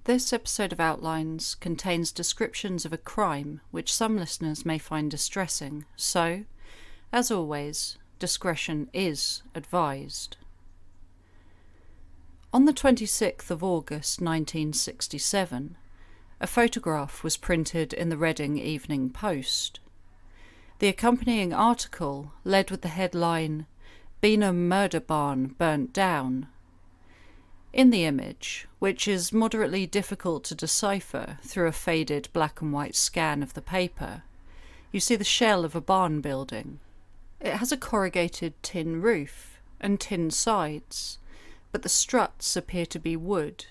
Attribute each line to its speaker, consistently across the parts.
Speaker 1: This episode of Outlines contains descriptions of a crime which some listeners may find distressing, so, as always, discretion is advised. On the 26th of August 1967, a photograph was printed in the Reading Evening Post. The accompanying article led with the headline, "Beenham Murder Barn Burnt Down." In the image, which is moderately difficult to decipher through a faded black and white scan of the paper, you see the shell of a barn building. It has a corrugated tin roof and tin sides, but the struts appear to be wood,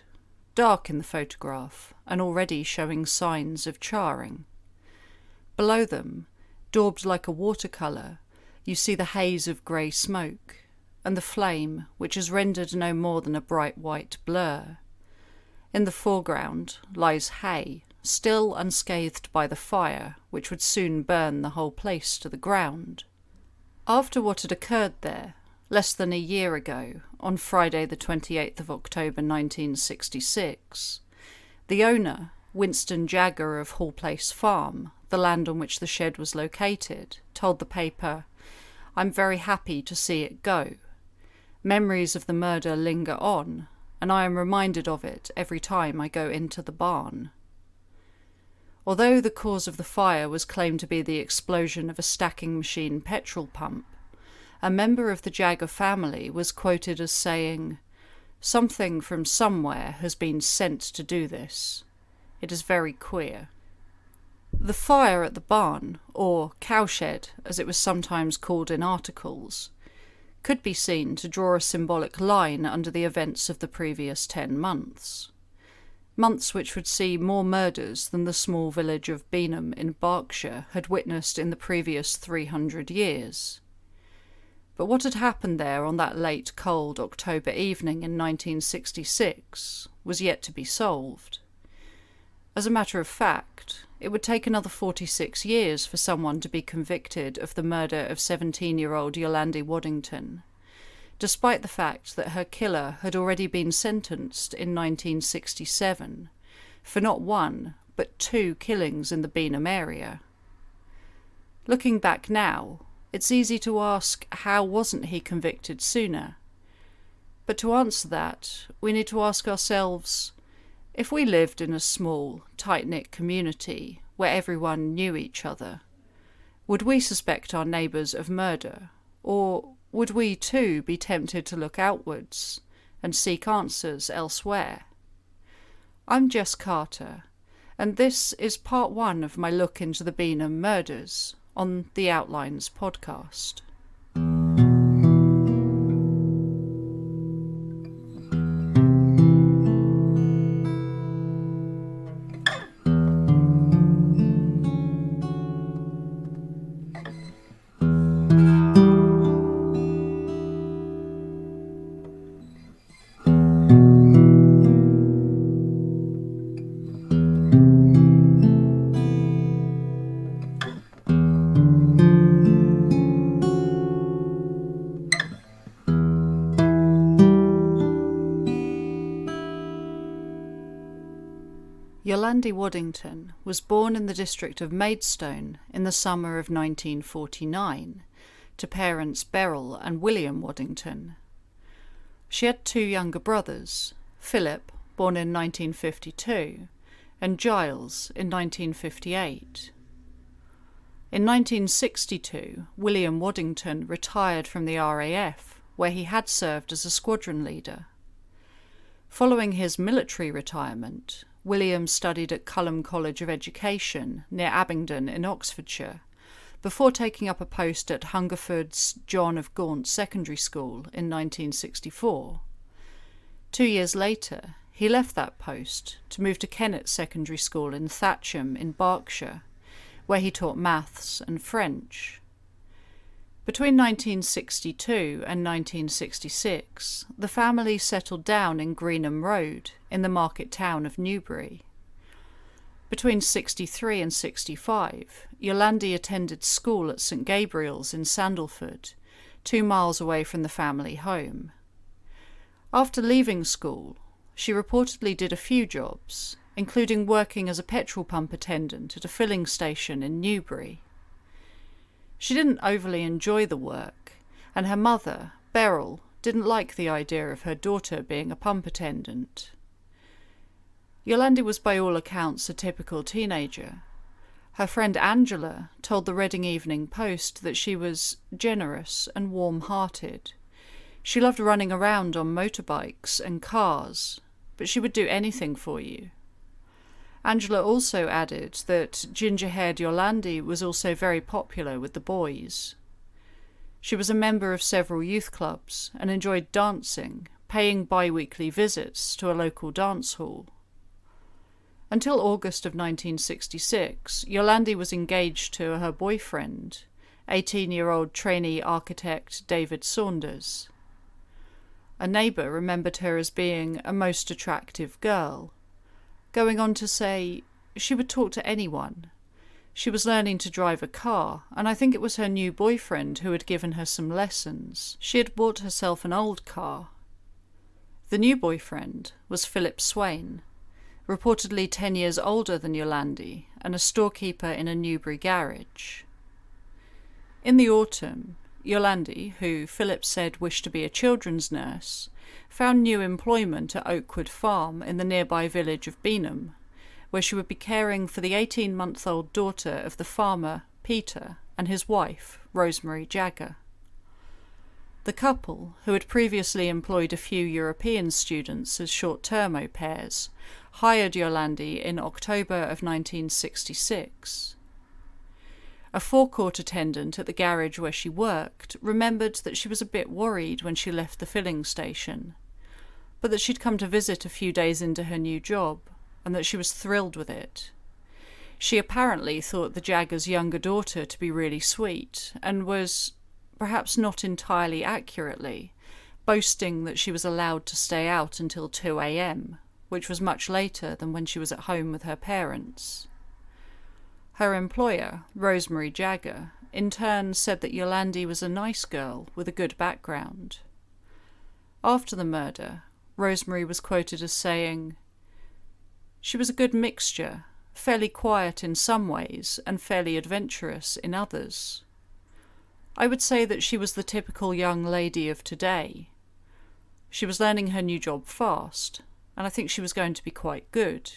Speaker 1: dark in the photograph and already showing signs of charring. Below them, daubed like a watercolour, you see the haze of grey smoke, and the flame, which is rendered no more than a bright white blur. In the foreground lies hay, still unscathed by the fire, which would soon burn the whole place to the ground. After what had occurred there, less than a year ago, on Friday the 28th of October 1966, the owner, Winston Jagger of Hall Place Farm, the land on which the shed was located, told the paper, "I'm very happy to see it go. Memories of the murder linger on, and I am reminded of it every time I go into the barn." Although the cause of the fire was claimed to be the explosion of a stacking machine petrol pump, a member of the Jagger family was quoted as saying, "Something from somewhere has been sent to do this. It is very queer." The fire at the barn, or cowshed as it was sometimes called in articles, could be seen to draw a symbolic line under the events of the previous 10 months. Months which would see more murders than the small village of Beenham in Berkshire had witnessed in the previous 300 years. But what had happened there on that late, cold October evening in 1966 was yet to be solved. As a matter of fact, it would take another 46 years for someone to be convicted of the murder of 17-year-old Yolande Waddington, despite the fact that her killer had already been sentenced in 1967 for not one, but 2 killings in the Beenham area. Looking back now, it's easy to ask, how wasn't he convicted sooner? But to answer that, we need to ask ourselves, if we lived in a small, tight-knit community where everyone knew each other, would we suspect our neighbours of murder, or would we too be tempted to look outwards and seek answers elsewhere? I'm Jess Carter, and this is part 1 of my look into the Beenham murders on the Outlines podcast. Yolande Waddington was born in the district of Maidstone in the summer of 1949 to parents Beryl and William Waddington. She had 2 younger brothers, Philip, born in 1952, and Giles in 1958. In 1962, William Waddington retired from the RAF, where he had served as a squadron leader. Following his military retirement, William studied at Culham College of Education near Abingdon in Oxfordshire, before taking up a post at Hungerford's John of Gaunt Secondary School in 1964. 2 years later, he left that post to move to Kennet Secondary School in Thatcham in Berkshire, where he taught maths and French. Between 1962 and 1966, the family settled down in Greenham Road in the market town of Newbury. Between 63 and 65, Yolandi attended school at St Gabriel's in Sandalford, 2 miles away from the family home. After leaving school, she reportedly did a few jobs, including working as a petrol pump attendant at a filling station in Newbury. She didn't overly enjoy the work, and her mother, Beryl, didn't like the idea of her daughter being a pump attendant. Yolandi was by all accounts a typical teenager. Her friend Angela told the Reading Evening Post that she was generous and warm-hearted. She loved running around on motorbikes and cars, but she would do anything for you. Angela also added that ginger-haired Yolandi was also very popular with the boys. She was a member of several youth clubs and enjoyed dancing, paying bi-weekly visits to a local dance hall. Until August of 1966, Yolandi was engaged to her boyfriend, 18-year-old trainee architect David Saunders. A neighbour remembered her as being a most attractive girl, going on to say she would talk to anyone. She was learning to drive a car, and I think it was her new boyfriend who had given her some lessons. She had bought herself an old car. The new boyfriend was Philip Swain, reportedly 10 years older than Yolandi, and a storekeeper in a Newbury garage. In the autumn, Yolandi, who Philip said wished to be a children's nurse, found new employment at Oakwood Farm in the nearby village of Beenham, where she would be caring for the 18-month-old daughter of the farmer, Peter, and his wife, Rosemary Jagger. The couple, who had previously employed a few European students as short-term au pairs, hired Yolandi in October of 1966. A forecourt attendant at the garage where she worked remembered that she was a bit worried when she left the filling station, but that she'd come to visit a few days into her new job, and that she was thrilled with it. She apparently thought the Jaggers' younger daughter to be really sweet, and was, perhaps not entirely accurately, boasting that she was allowed to stay out until 2 a.m, which was much later than when she was at home with her parents. Her employer, Rosemary Jagger, in turn said that Yolandi was a nice girl with a good background. After the murder, Rosemary was quoted as saying, "She was a good mixture, fairly quiet in some ways and fairly adventurous in others. I would say that she was the typical young lady of today. She was learning her new job fast, and I think she was going to be quite good."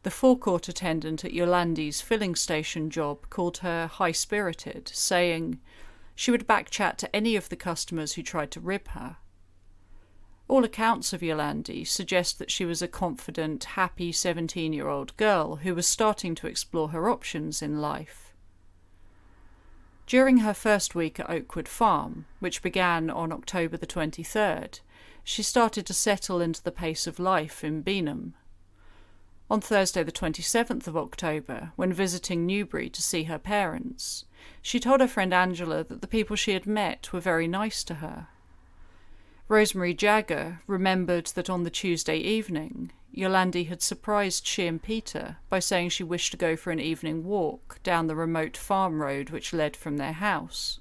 Speaker 1: The forecourt attendant at Yolandi's filling station job called her high-spirited, saying she would backchat to any of the customers who tried to rib her. All accounts of Yolandi suggest that she was a confident, happy 17-year-old girl who was starting to explore her options in life. During her first week at Oakwood Farm, which began on October the 23rd, she started to settle into the pace of life in Beenham. On Thursday the 27th of October, when visiting Newbury to see her parents, she told her friend Angela that the people she had met were very nice to her. Rosemary Jagger remembered that on the Tuesday evening, Yolandi had surprised she and Peter by saying she wished to go for an evening walk down the remote farm road which led from their house.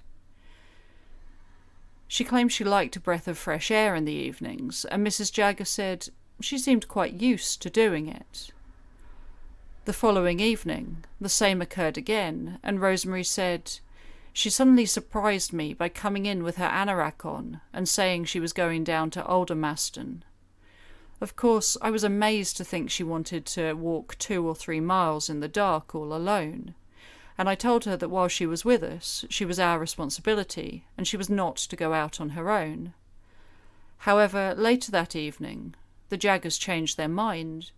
Speaker 1: She claimed she liked a breath of fresh air in the evenings, and Mrs. Jagger said she seemed quite used to doing it. The following evening, the same occurred again, and Rosemary said, "She suddenly surprised me by coming in with her anorak on and saying she was going down to Aldermaston. Of course, I was amazed to think she wanted to walk 2 or 3 miles in the dark all alone, and I told her that while she was with us, she was our responsibility, and she was not to go out on her own. However, later that evening, the Jaggers changed their mind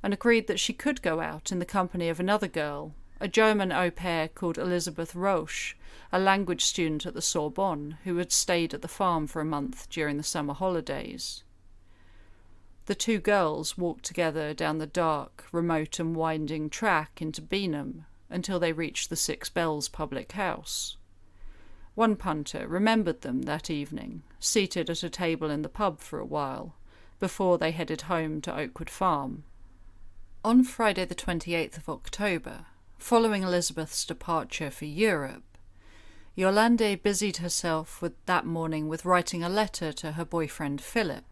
Speaker 1: and agreed that she could go out in the company of another girl, a German au pair called Elizabeth Roche, a language student at the Sorbonne, who had stayed at the farm for a month during the summer holidays. The 2 girls walked together down the dark, remote and winding track into Beenham until they reached the Six Bells public house. One punter remembered them that evening, seated at a table in the pub for a while, before they headed home to Oakwood Farm. On Friday the 28th of October, following Elizabeth's departure for Europe, Yolande busied herself that morning with writing a letter to her boyfriend Philip.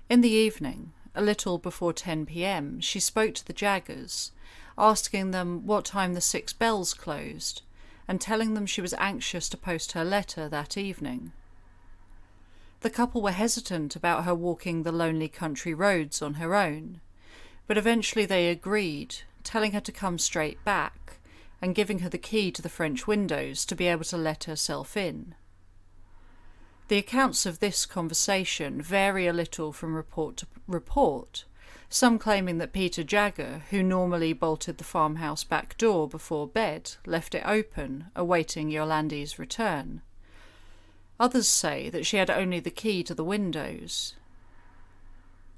Speaker 1: In the evening, a little before 10 p.m, she spoke to the Jaggers, asking them what time the 6 Bells closed, and telling them she was anxious to post her letter that evening. The couple were hesitant about her walking the lonely country roads on her own, but eventually they agreed, telling her to come straight back and giving her the key to the French windows to be able to let herself in. The accounts of this conversation vary a little from report to report, some claiming that Peter Jagger, who normally bolted the farmhouse back door before bed, left it open, awaiting Yolandi's return. Others say that she had only the key to the windows.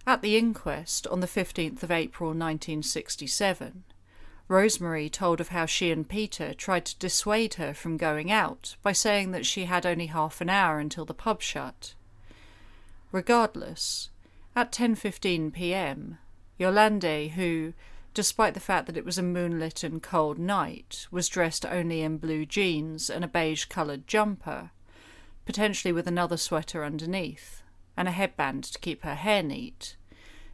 Speaker 1: At the inquest on the 15th of April 1967, Rosemary told of how she and Peter tried to dissuade her from going out by saying that she had only half an hour until the pub shut. Regardless, at 10:15 p.m, Yolande, who, despite the fact that it was a moonlit and cold night, was dressed only in blue jeans and a beige-coloured jumper, potentially with another sweater underneath, and a headband to keep her hair neat,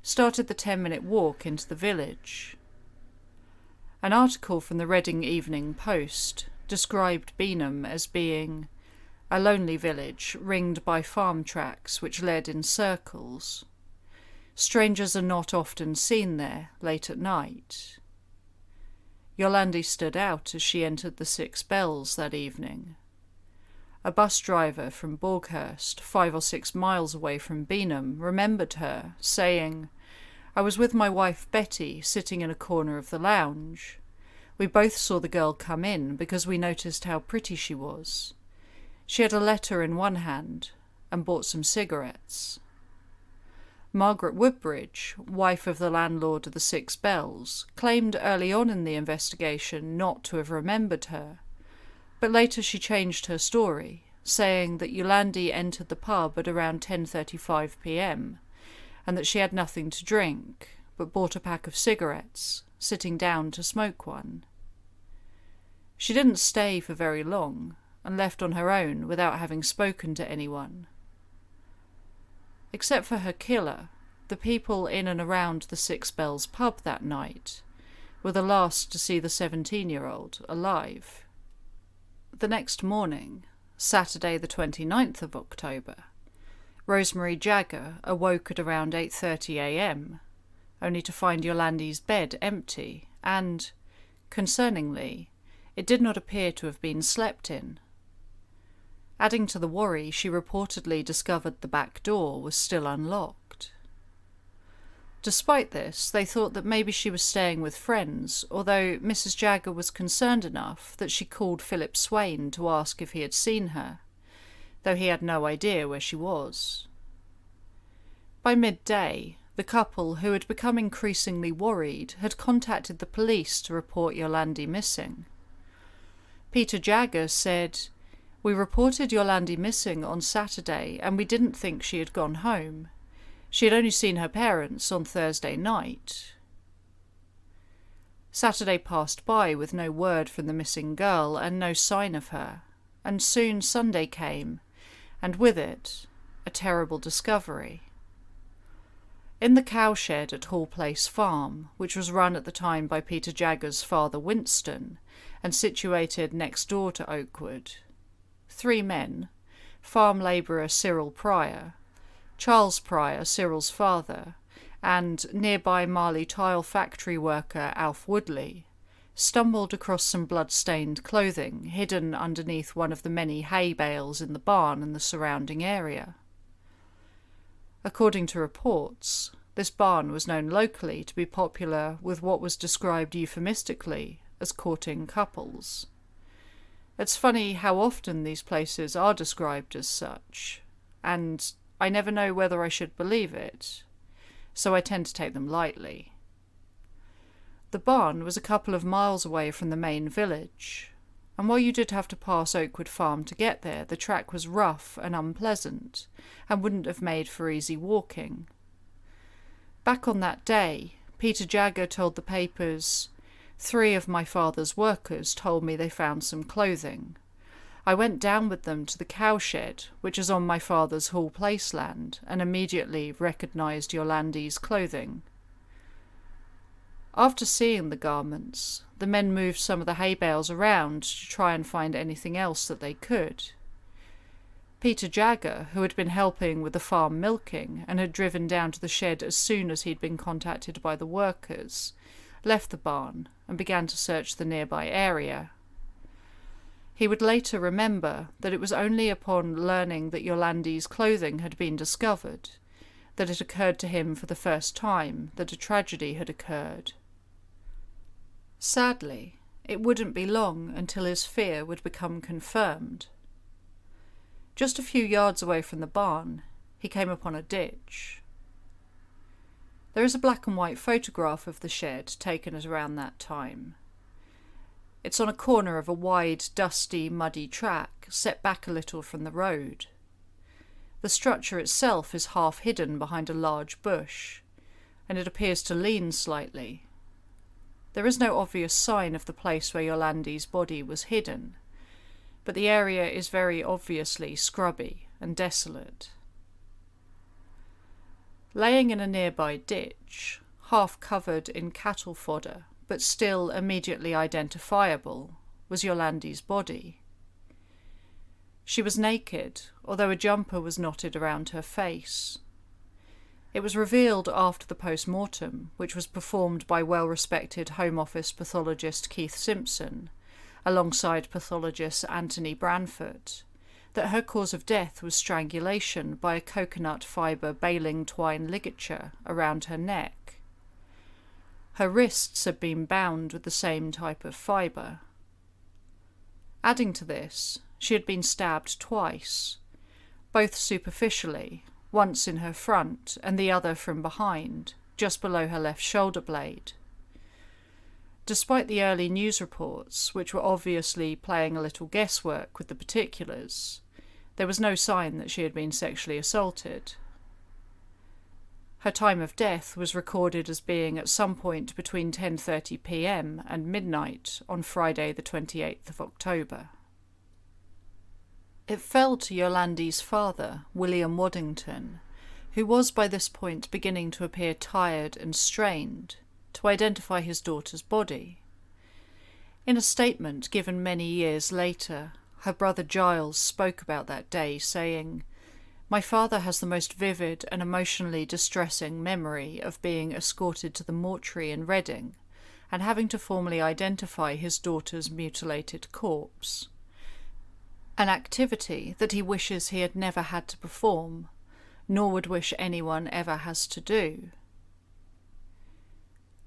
Speaker 1: started the 10-minute walk into the village. An article from the Reading Evening Post described Beenham as being a lonely village ringed by farm tracks which led in circles. Strangers are not often seen there late at night. Yolandi stood out as she entered the 6 Bells that evening. A bus driver from Borghurst, 5 or 6 miles away from Beenham, remembered her, saying, "I was with my wife Betty, sitting in a corner of the lounge. We both saw the girl come in because we noticed how pretty she was. She had a letter in one hand and bought some cigarettes." Margaret Woodbridge, wife of the landlord of the 6 Bells, claimed early on in the investigation not to have remembered her, but later she changed her story, saying that Yolandi entered the pub at around 10:35 p.m, and that she had nothing to drink, but bought a pack of cigarettes, sitting down to smoke one. She didn't stay for very long, and left on her own without having spoken to anyone. Except for her killer, the people in and around the 6 Bells pub that night were the last to see the 17-year-old alive. The next morning, Saturday the 29th of October, Rosemary Jagger awoke at around 8:30 a.m, only to find Yolandi's bed empty and, concerningly, it did not appear to have been slept in. Adding to the worry, she reportedly discovered the back door was still unlocked. Despite this, they thought that maybe she was staying with friends, although Mrs. Jagger was concerned enough that she called Philip Swain to ask if he had seen her, though he had no idea where she was. By midday, the couple, who had become increasingly worried, had contacted the police to report Yolandi missing. Peter Jagger said, "We reported Yolandi missing on Saturday and we didn't think she had gone home. She had only seen her parents on Thursday night." Saturday passed by with no word from the missing girl and no sign of her, and soon Sunday came, and with it, a terrible discovery. In the cowshed at Hall Place Farm, which was run at the time by Peter Jagger's father Winston, and situated next door to Oakwood, 3 men, farm labourer Cyril Pryor, Charles Pryor, Cyril's father, and nearby Marley tile factory worker Alf Woodley, stumbled across some blood-stained clothing hidden underneath one of the many hay bales in the barn and the surrounding area. According to reports, this barn was known locally to be popular with what was described euphemistically as courting couples. It's funny how often these places are described as such, and I never know whether I should believe it, so I tend to take them lightly. The barn was a couple of miles away from the main village, and while you did have to pass Oakwood Farm to get there, the track was rough and unpleasant, and wouldn't have made for easy walking. Back on that day, Peter Jagger told the papers, 3 of my father's workers told me they found some clothing. I went down with them to the cowshed, which is on my father's Hall Place land, and immediately recognised Yolandi's clothing. After seeing the garments, the men moved some of the hay bales around to try and find anything else that they could. Peter Jagger, who had been helping with the farm milking and had driven down to the shed as soon as he'd been contacted by the workers, left the barn and began to search the nearby area. He would later remember that it was only upon learning that Yolandi's clothing had been discovered that it occurred to him for the first time that a tragedy had occurred. Sadly, it wouldn't be long until his fear would become confirmed. Just a few yards away from the barn, he came upon a ditch. There is a black and white photograph of the shed taken at around that time. It's on a corner of a wide, dusty, muddy track, set back a little from the road. The structure itself is half hidden behind a large bush, and it appears to lean slightly. There is no obvious sign of the place where Yolandi's body was hidden, but the area is very obviously scrubby and desolate. Laying in a nearby ditch, half covered in cattle fodder, but still immediately identifiable, was Yolandi's body. She was naked, although a jumper was knotted around her face. It was revealed after the post-mortem, which was performed by well-respected Home Office pathologist Keith Simpson, alongside pathologist Anthony Branford, that her cause of death was strangulation by a coconut fibre baling twine ligature around her neck. Her wrists had been bound with the same type of fibre. Adding to this, she had been stabbed twice, both superficially, once in her front and the other from behind, just below her left shoulder blade. Despite the early news reports, which were obviously playing a little guesswork with the particulars, there was no sign that she had been sexually assaulted. Her time of death was recorded as being at some point between 10:30 p.m. and midnight on Friday the 28th of October. It fell to Yolandi's father, William Waddington, who was by this point beginning to appear tired and strained, to identify his daughter's body. In a statement given many years later, her brother Giles spoke about that day, saying, "My father has the most vivid and emotionally distressing memory of being escorted to the mortuary in Reading and having to formally identify his daughter's mutilated corpse. An activity that he wishes he had never had to perform, nor would wish anyone ever has to do."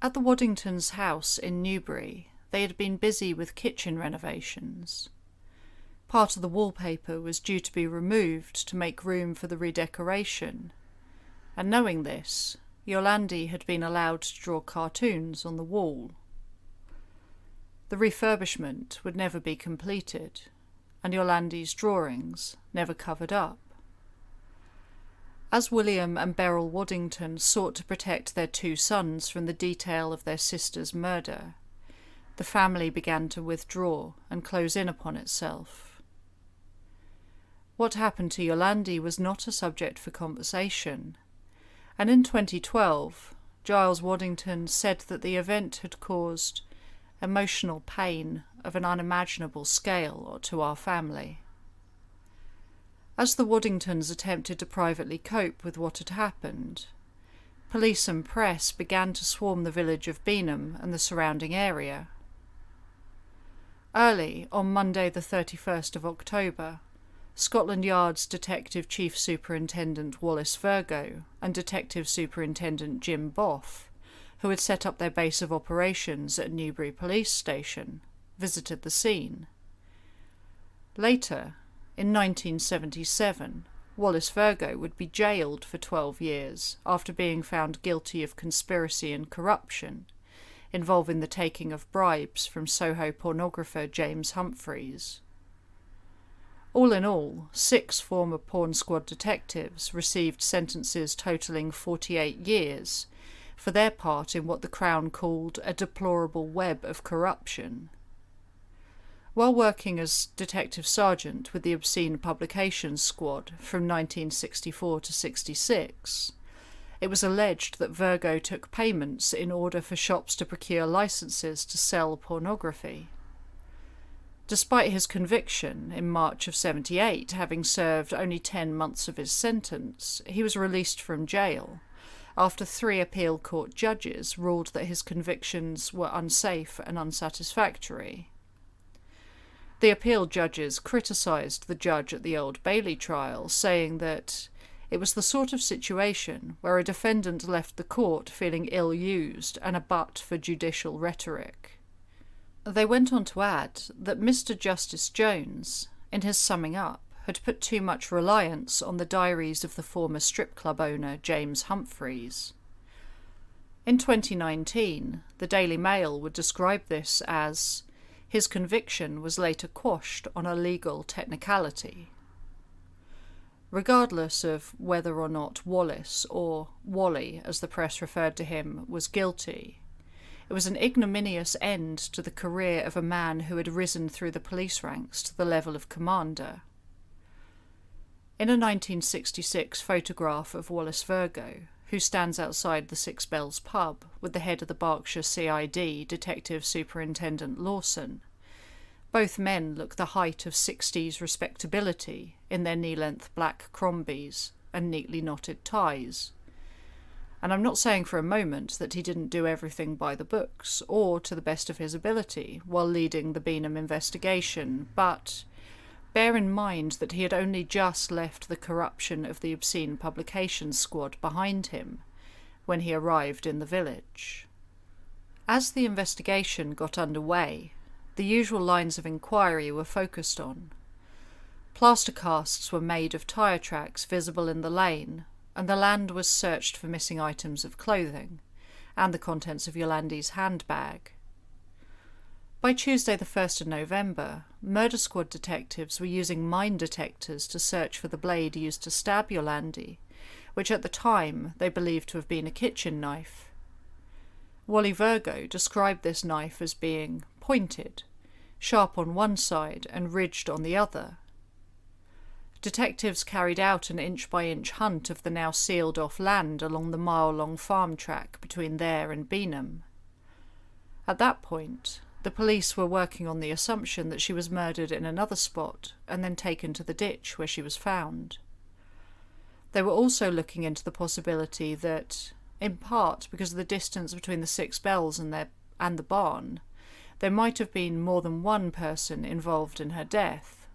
Speaker 1: At the Waddingtons' house in Newbury, they had been busy with kitchen renovations. Part of the wallpaper was due to be removed to make room for the redecoration, and knowing this, Yolandi had been allowed to draw cartoons on the wall. The refurbishment would never be completed, and Yolandi's drawings never covered up. As William and Beryl Waddington sought to protect their two sons from the detail of their sister's murder, the family began to withdraw and close in upon itself. What happened to Yolandi was not a subject for conversation, and in 2012, Giles Waddington said that the event had caused emotional pain of an unimaginable scale to our family. As the Waddingtons attempted to privately cope with what had happened, police and press began to swarm the village of Beenham and the surrounding area. Early on Monday the 31st of October, Scotland Yard's Detective Chief Superintendent Wallace Virgo and Detective Superintendent Jim Boff, who had set up their base of operations at Newbury Police Station, visited the scene. Later, in 1977, Wallace Virgo would be jailed for 12 years after being found guilty of conspiracy and corruption, involving the taking of bribes from Soho pornographer James Humphreys. All in all, 6 former Porn Squad detectives received sentences totalling 48 years for their part in what the Crown called a deplorable web of corruption. While working as Detective Sergeant with the Obscene Publications Squad from 1964 to 66, it was alleged that Virgo took payments in order for shops to procure licenses to sell pornography. Despite his conviction in March of 78 having served only 10 months of his sentence, he was released from jail after 3 appeal court judges ruled that his convictions were unsafe and unsatisfactory. The appeal judges criticised the judge at the Old Bailey trial, saying that it was the sort of situation where a defendant left the court feeling ill-used and a butt for judicial rhetoric. They went on to add that Mr. Justice Jones, in his summing up, had put too much reliance on the diaries of the former strip club owner James Humphreys. In 2019, the Daily Mail would describe this as his conviction was later quashed on a legal technicality. Regardless of whether or not Wallace, or Wally as the press referred to him, was guilty, it was an ignominious end to the career of a man who had risen through the police ranks to the level of commander. In a 1966 photograph of Wallace Virgo, who stands outside the Six Bells pub with the head of the Berkshire CID, Detective Superintendent Lawson, both men look the height of 60s respectability in their knee-length black Crombies and neatly knotted ties. And I'm not saying for a moment that he didn't do everything by the books or to the best of his ability while leading the Beenham investigation, but bear in mind that he had only just left the corruption of the Obscene Publications Squad behind him when he arrived in the village. As the investigation got underway, the usual lines of inquiry were focused on. Plaster casts were made of tyre tracks visible in the lane, and the land was searched for missing items of clothing and the contents of Yolandi's handbag. By Tuesday the 1st of November, murder squad detectives were using mine detectors to search for the blade used to stab Yolandi, which at the time they believed to have been a kitchen knife. Wally Virgo described this knife as being pointed, sharp on one side and ridged on the other. Detectives carried out an inch-by-inch hunt of the now sealed-off land along the mile-long farm track between there and Beenham. At that point, the police were working on the assumption that she was murdered in another spot and then taken to the ditch where she was found. They were also looking into the possibility that, in part because of the distance between the Six Bells and the barn, there might have been more than one person involved in her death.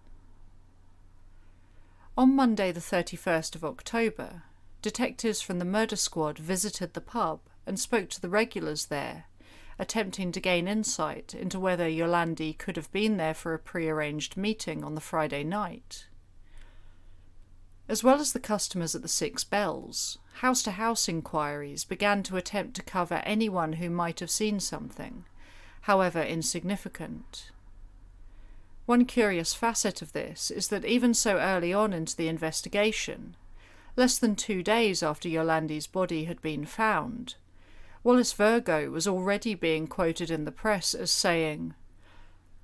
Speaker 1: On Monday the 31st of October, detectives from the murder squad visited the pub and spoke to the regulars there, attempting to gain insight into whether Yolandi could have been there for a pre-arranged meeting on the Friday night. As well as the customers at the Six Bells, house-to-house inquiries began to attempt to cover anyone who might have seen something, however insignificant. One curious facet of this is that even so early on into the investigation, less than 2 days after Yolandi's body had been found, Wallace Virgo was already being quoted in the press as saying,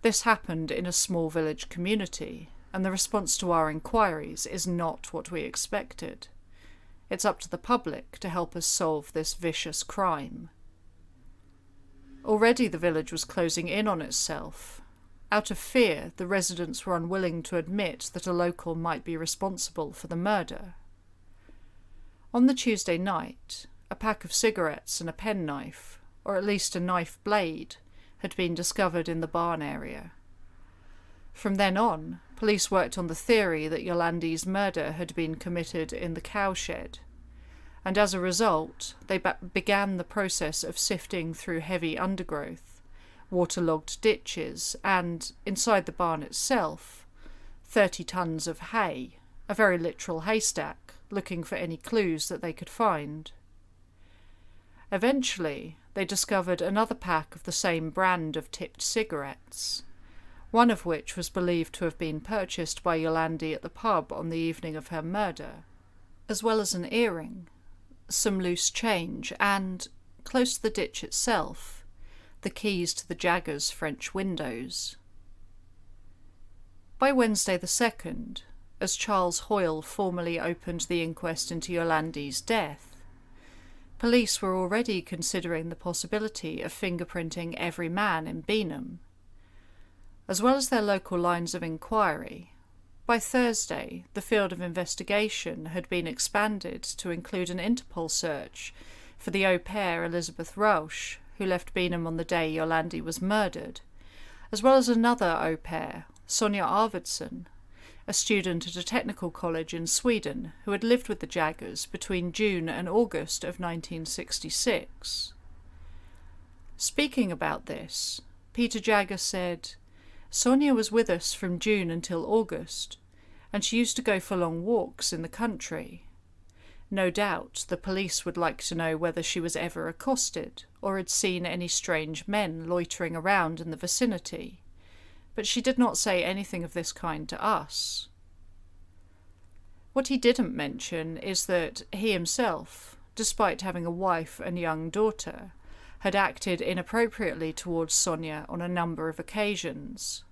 Speaker 1: "This happened in a small village community, and the response to our inquiries is not what we expected. It's up to the public to help us solve this vicious crime." Already the village was closing in on itself. Out of fear, the residents were unwilling to admit that a local might be responsible for the murder. On the Tuesday night, a pack of cigarettes and a penknife, or at least a knife blade, had been discovered in the barn area. From then on, police worked on the theory that Yolandi's murder had been committed in the cowshed, and as a result, they began the process of sifting through heavy undergrowth, waterlogged ditches, and, inside the barn itself, 30 tons of hay, a very literal haystack, looking for any clues that they could find. Eventually, they discovered another pack of the same brand of tipped cigarettes, one of which was believed to have been purchased by Yolandi at the pub on the evening of her murder, as well as an earring, some loose change, and, close to the ditch itself, the keys to the Jaggers' French windows. By Wednesday the 2nd, as Charles Hoyle formally opened the inquest into Yolandi's death, police were already considering the possibility of fingerprinting every man in Beenham. As well as their local lines of inquiry, by Thursday the field of investigation had been expanded to include an Interpol search for the au pair Elizabeth Rausch, who left Beenham on the day Yolandi was murdered, as well as another au pair, Sonja Arvidsson, a student at a technical college in Sweden who had lived with the Jaggers between June and August of 1966. Speaking about this, Peter Jagger said, "Sonja was with us from June until August, and she used to go for long walks in the country. No doubt the police would like to know whether she was ever accosted or had seen any strange men loitering around in the vicinity, but she did not say anything of this kind to us." What he didn't mention is that he himself, despite having a wife and young daughter, had acted inappropriately towards Sonja on a number of occasions.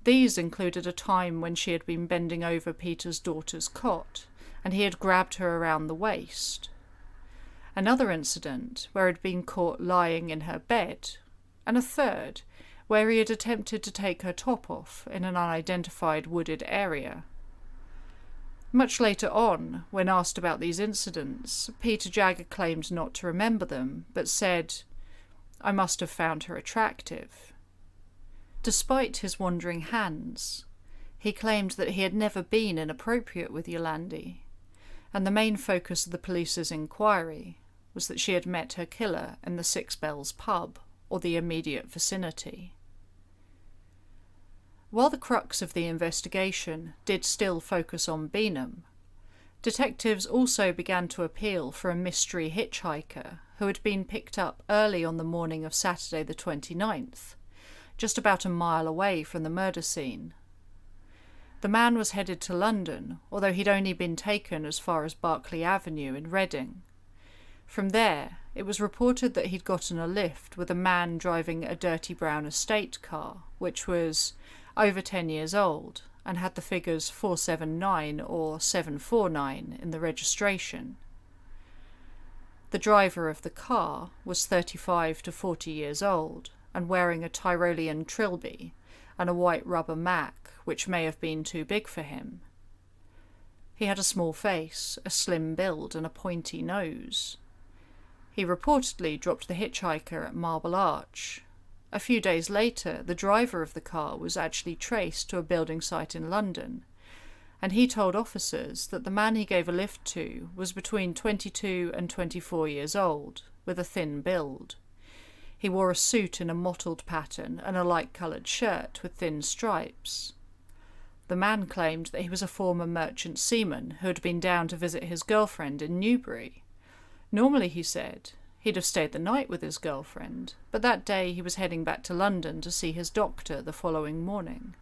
Speaker 1: These included a time when she had been bending over Peter's daughter's cot, and he had grabbed her around the waist. Another incident where he had been caught lying in her bed, and a third where he had attempted to take her top off in an unidentified wooded area. Much later on, when asked about these incidents, Peter Jagger claimed not to remember them, but said, "I must have found her attractive." Despite his wandering hands, he claimed that he had never been inappropriate with Yolandi, and the main focus of the police's inquiry was that she had met her killer in the Six Bells pub or the immediate vicinity. While the crux of the investigation did still focus on Beenham, detectives also began to appeal for a mystery hitchhiker who had been picked up early on the morning of Saturday the 29th, just about a mile away from the murder scene. The man was headed to London, although he'd only been taken as far as Berkeley Avenue in Reading. From there, it was reported that he'd gotten a lift with a man driving a dirty brown estate car, which was over 10 years old and had the figures 479 or 749 in the registration. The driver of the car was 35 to 40 years old and wearing a Tyrolean trilby and a white rubber mac, which may have been too big for him. He had a small face, a slim build and a pointy nose. He reportedly dropped the hitchhiker at Marble Arch. A few days later, the driver of the car was actually traced to a building site in London, and he told officers that the man he gave a lift to was between 22 and 24 years old, with a thin build. He wore a suit in a mottled pattern and a light-coloured shirt with thin stripes. The man claimed that he was a former merchant seaman who had been down to visit his girlfriend in Newbury. Normally, he said, he'd have stayed the night with his girlfriend, but that day he was heading back to London to see his doctor the following morning.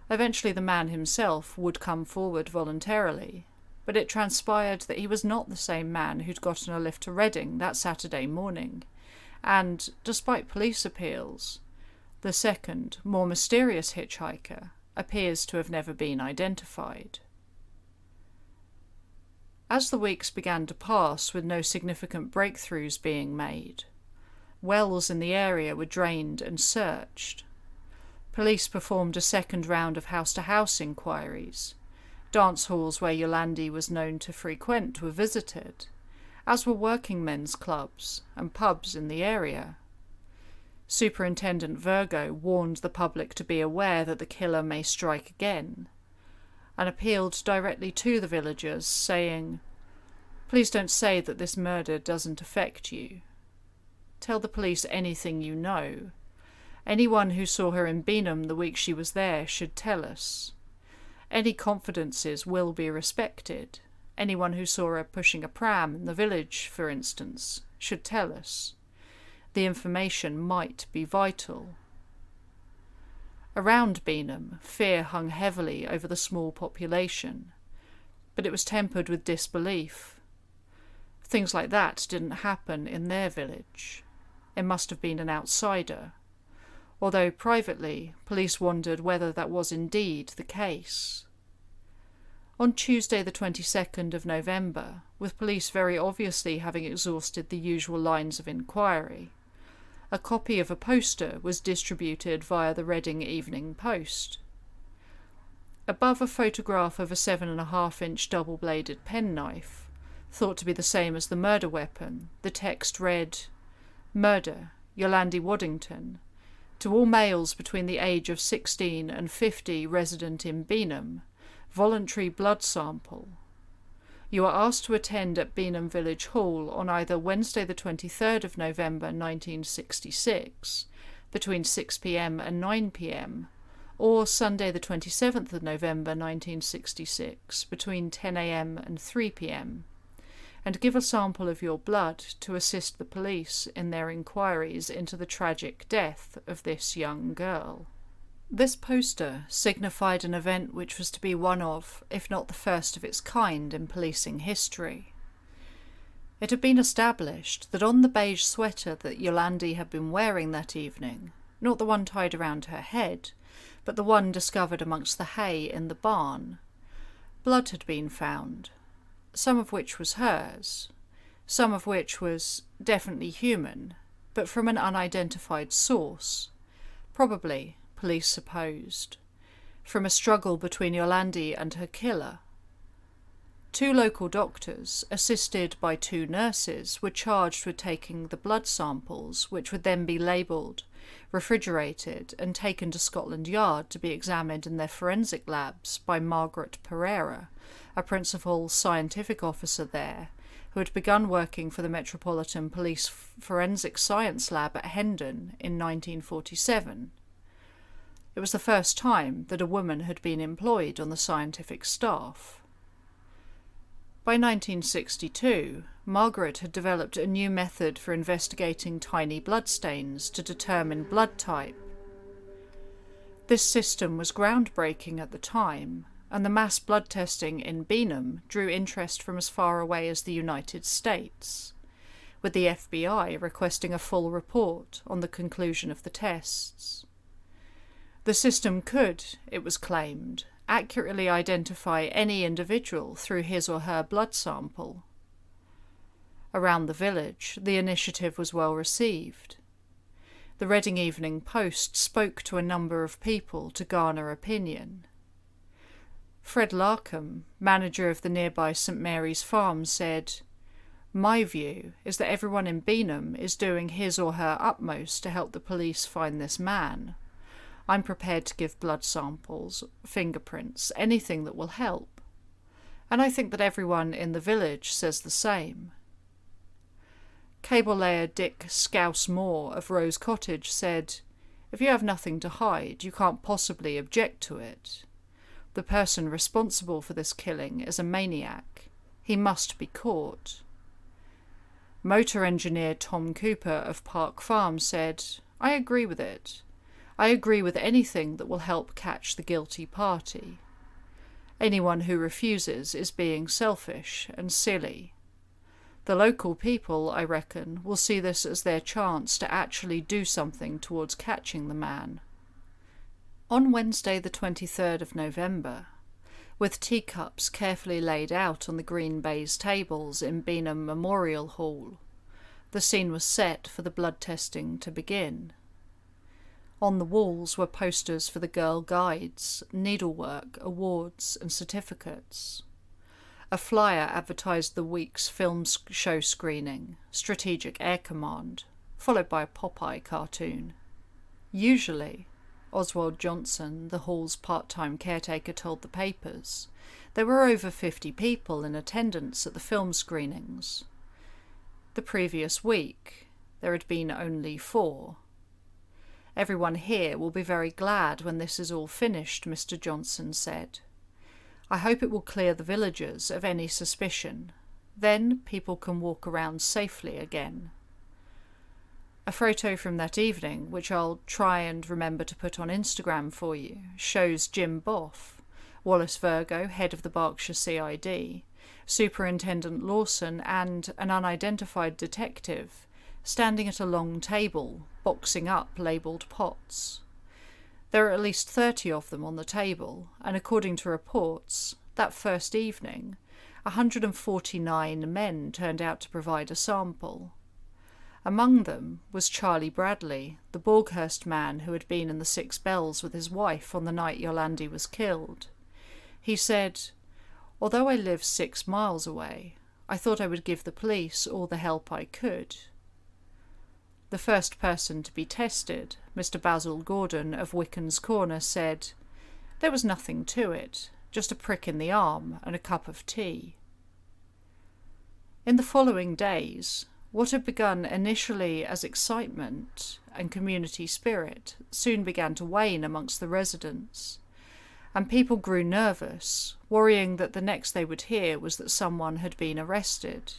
Speaker 1: Eventually the man himself would come forward voluntarily, but it transpired that he was not the same man who'd gotten a lift to Reading that Saturday morning, and, despite police appeals, the second, more mysterious hitchhiker appears to have never been identified. As the weeks began to pass with no significant breakthroughs being made, wells in the area were drained and searched. Police performed a second round of house-to-house inquiries. Dance halls where Yolandi was known to frequent were visited, as were working men's clubs and pubs in the area. Superintendent Virgo warned the public to be aware that the killer may strike again, and appealed directly to the villagers, saying, "Please don't say that this murder doesn't affect you. Tell the police anything you know. Anyone who saw her in Beenham the week she was there should tell us. Any confidences will be respected. Anyone who saw her pushing a pram in the village, for instance, should tell us. The information might be vital." Around Beenham, fear hung heavily over the small population, but it was tempered with disbelief. Things like that didn't happen in their village. It must have been an outsider, although privately, police wondered whether that was indeed the case. On Tuesday the 22nd of November, with police very obviously having exhausted the usual lines of inquiry, a copy of a poster was distributed via the Reading Evening Post. Above a photograph of a 7.5-inch double-bladed penknife, thought to be the same as the murder weapon, the text read, "Murder, Yolande Waddington. To all males between the age of 16 and 50 resident in Beenham, voluntary blood sample. You are asked to attend at Beenham Village Hall on either Wednesday the 23rd of November 1966, between 6 p.m. and 9 p.m, or Sunday the 27th of November 1966, between 10 a.m. and 3 p.m, and give a sample of your blood to assist the police in their inquiries into the tragic death of this young girl." This poster signified an event which was to be one of, if not the first of its kind in policing history. It had been established that on the beige sweater that Yolandi had been wearing that evening, not the one tied around her head, but the one discovered amongst the hay in the barn, blood had been found, some of which was hers, some of which was definitely human, but from an unidentified source, probably, police supposed, from a struggle between Yolandi and her killer. 2 local doctors, assisted by 2 nurses, were charged with taking the blood samples, which would then be labelled, refrigerated, and taken to Scotland Yard to be examined in their forensic labs by Margaret Pereira, a principal scientific officer there, who had begun working for the Metropolitan Police Forensic Science Lab at Hendon in 1947. It was the first time that a woman had been employed on the scientific staff. By 1962, Margaret had developed a new method for investigating tiny bloodstains to determine blood type. This system was groundbreaking at the time, and the mass blood testing in Beenham drew interest from as far away as the United States, with the FBI requesting a full report on the conclusion of the tests. The system could, it was claimed, accurately identify any individual through his or her blood sample. Around the village, the initiative was well received. The Reading Evening Post spoke to a number of people to garner opinion. Fred Larkham, manager of the nearby St Mary's Farm, said, "My view is that everyone in Beenham is doing his or her utmost to help the police find this man. I'm prepared to give blood samples, fingerprints, anything that will help. And I think that everyone in the village says the same." Cable layer Dick Scouse Moore of Rose Cottage said, "If you have nothing to hide, you can't possibly object to it. The person responsible for this killing is a maniac. He must be caught." Motor engineer Tom Cooper of Park Farm said, "I agree with it. I agree with anything that will help catch the guilty party. Anyone who refuses is being selfish and silly. The local people, I reckon, will see this as their chance to actually do something towards catching the man." On Wednesday the 23rd of November, with teacups carefully laid out on the green baize tables in Beenham Memorial Hall, the scene was set for the blood testing to begin. On the walls were posters for the Girl Guides, needlework, awards and certificates. A flyer advertised the week's film show screening, Strategic Air Command, followed by a Popeye cartoon. Usually, Oswald Johnson, the hall's part-time caretaker, told the papers, there were over 50 people in attendance at the film screenings. The previous week, there had been only 4. "Everyone here will be very glad when this is all finished," Mr. Johnson said. "I hope it will clear the villagers of any suspicion. Then people can walk around safely again." A photo from that evening, which I'll try and remember to put on Instagram for you, shows Jim Boff, Wallace Virgo, head of the Berkshire CID, Superintendent Lawson and an unidentified detective standing at a long table, boxing up labelled pots. There are at least 30 of them on the table, and according to reports, that first evening, 149 men turned out to provide a sample. Among them was Charlie Bradley, the Borghurst man who had been in the Six Bells with his wife on the night Yolandi was killed. He said, "Although I live 6 miles away, I thought I would give the police all the help I could." The first person to be tested, Mr. Basil Gordon of Wicken's Corner, said, "There was nothing to it, just a prick in the arm and a cup of tea." In the following days, what had begun initially as excitement and community spirit soon began to wane amongst the residents, and people grew nervous, worrying that the next they would hear was that someone had been arrested.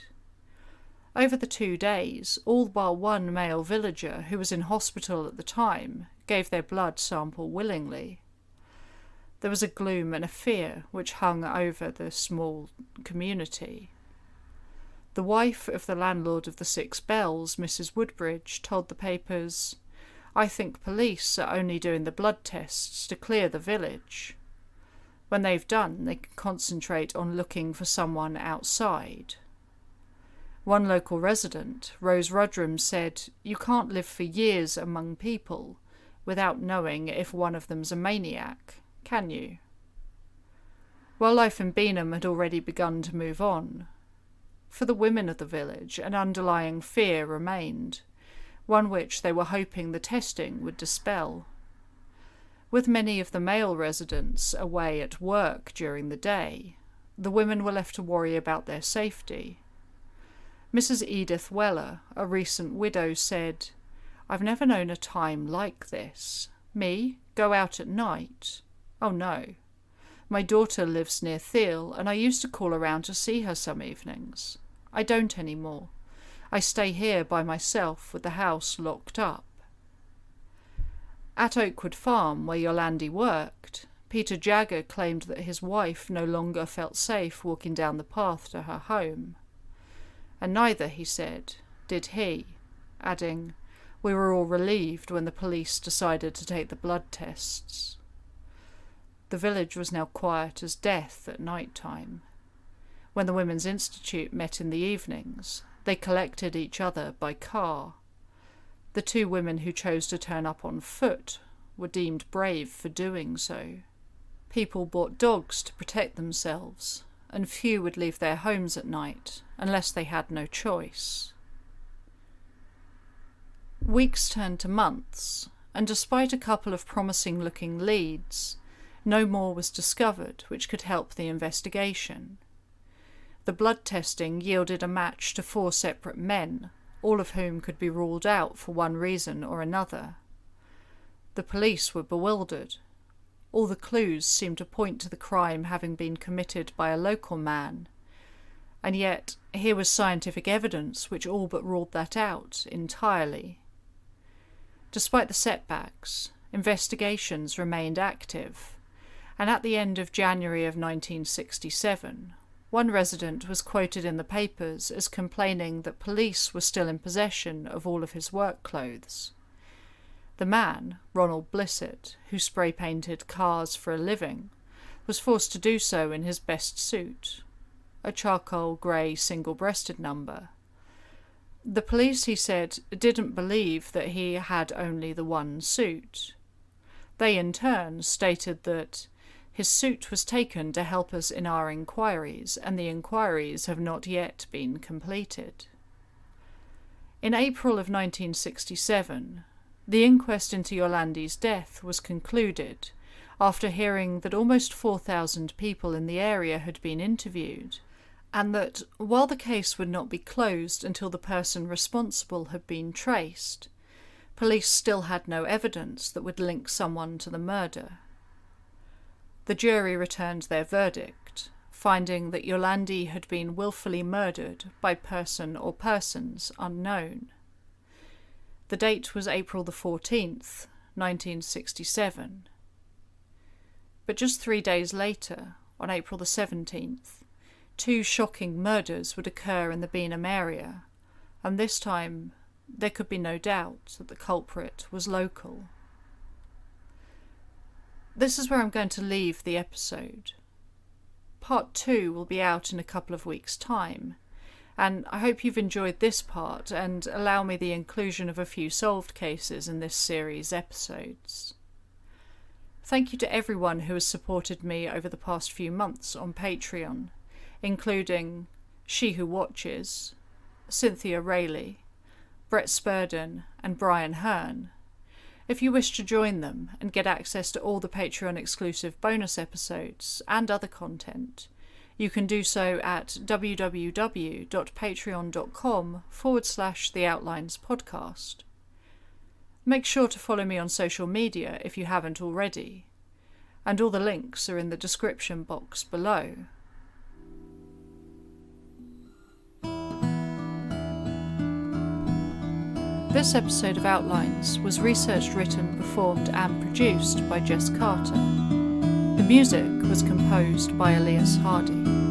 Speaker 1: Over the 2 days, all but one male villager who was in hospital at the time gave their blood sample willingly. There was a gloom and a fear which hung over the small community. The wife of the landlord of the Six Bells, Mrs. Woodbridge, told the papers, "I think police are only doing the blood tests to clear the village. When they've done, they can concentrate on looking for someone outside." One local resident, Rose Rudrum, said, "You can't live for years among people without knowing if one of them's a maniac, can you?" While life in Beenham had already begun to move on, for the women of the village an underlying fear remained, one which they were hoping the testing would dispel. With many of the male residents away at work during the day, the women were left to worry about their safety. Mrs. Edith Weller, a recent widow, said, "I've never known a time like this. Me? Go out at night? Oh no. My daughter lives near Thiel, and I used to call around to see her some evenings. I don't any more. I stay here by myself with the house locked up." At Oakwood Farm, where Yolandi worked, Peter Jagger claimed that his wife no longer felt safe walking down the path to her home. And neither, he said, did he, adding, "We were all relieved when the police decided to take the blood tests." The village was now quiet as death at night time. When the Women's Institute met in the evenings, they collected each other by car. The 2 women who chose to turn up on foot were deemed brave for doing so. People bought dogs to protect themselves, and few would leave their homes at night unless they had no choice. Weeks turned to months, and despite a couple of promising-looking leads, no more was discovered which could help the investigation. The blood testing yielded a match to 4 separate men, all of whom could be ruled out for one reason or another. The police were bewildered. All the clues seemed to point to the crime having been committed by a local man, and yet here was scientific evidence which all but ruled that out entirely. Despite the setbacks, investigations remained active, and at the end of January of 1967, one resident was quoted in the papers as complaining that police were still in possession of all of his work clothes. The man, Ronald Blissett, who spray-painted cars for a living, was forced to do so in his best suit, a charcoal grey single-breasted number. The police, he said, didn't believe that he had only the one suit. They in turn stated that his suit was taken to help us in our inquiries, and the inquiries have not yet been completed. In April of 1967, the inquest into Yolandi's death was concluded after hearing that almost 4,000 people in the area had been interviewed, and that, while the case would not be closed until the person responsible had been traced, police still had no evidence that would link someone to the murder. The jury returned their verdict, finding that Yolandi had been willfully murdered by person or persons unknown. The date was April the 14th, 1967. But just 3 days later, on April the 17th, 2 shocking murders would occur in the Beenham area, and this time there could be no doubt that the culprit was local. This is where I'm going to leave the episode. Part 2 will be out in a couple of weeks' time, and I hope you've enjoyed this part and allow me the inclusion of a few solved cases in this series' episodes. Thank you to everyone who has supported me over the past few months on Patreon, including She Who Watches, Cynthia Rayleigh, Brett Spurden and Brian Hearn. If you wish to join them and get access to all the Patreon exclusive bonus episodes and other content, you can do so at www.patreon.com/The Outlines Podcast. Make sure to follow me on social media if you haven't already, and all the links are in the description box below. This episode of Outlines was researched, written, performed and produced by Jess Carter. The music was composed by Elias Hardy.